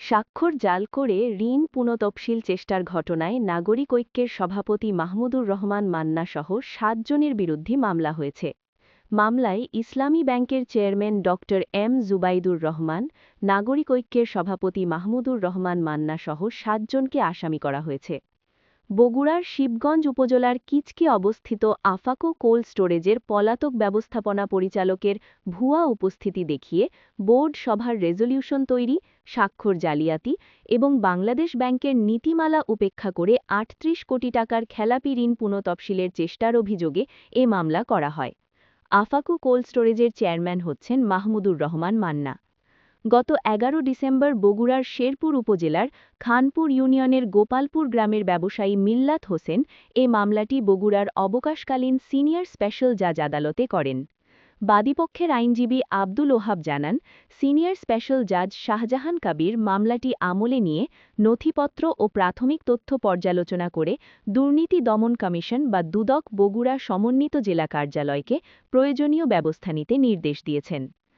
স্বাক্ষর জাল করে ঋণ পুনঃতফসিল চেষ্টার ঘটনায় নাগরিক ঐক্যের সভাপতি মাহমুদুর রহমান মান্না সহ ৭ জনের বিরুদ্ধে মামলা হয়েছে। মামলায় ইসলামী ব্যাংকের চেয়ারম্যান ড এম জুবাইদুর রহমান, নাগরিক ঐক্যের সভাপতি মাহমুদুর রহমান মান্না সহ ৭ জনকে আসামি করা হয়েছে। বগুড়ার শিবগঞ্জ উপজেলার কিচকে অবস্থিত আফাকো কোল্ড স্টোরেজের পলাতক ব্যবস্থাপনা পরিচালকের ভুয়া উপস্থিতি দেখিয়ে বোর্ড সভার রেজলিউশন তৈরি, স্বাক্ষর জালিয়াতি এবং বাংলাদেশ ব্যাংকের নীতিমালা উপেক্ষা করে ৩৮ কোটি টাকার খেলাপি ঋণ পুনঃতফসিলের চেষ্টার অভিযোগে এ মামলা করা হয়। আফাকো কোল্ড স্টোরেজের চেয়ারম্যান হচ্ছেন মাহমুদুর রহমান মান্না। গত ১১ ডিসেম্বর বগুড়ার শেরপুর উপজেলার খানপুর ইউনিয়নের গোপালপুর গ্রামের ব্যবসায়ী মিল্লাত হোসেন এ মামলাটি বগুড়ার অবকাশকালীন সিনিয়র স্পেশাল জাজ আদালতে করেন। বাদীপক্ষের আইনজীবী আব্দুল ওহাব জানান, সিনিয়র স্পেশাল জাজ শাহজাহান কাবির মামলাটি আমলে নিয়ে নথিপত্র ও প্রাথমিক তথ্য পর্যালোচনা করে দুর্নীতি দমন কমিশন বা দুদক বগুড়া সমন্বিত জেলা কার্যালয়কে প্রয়োজনীয় ব্যবস্থা নিতে নির্দেশ দিয়েছেন।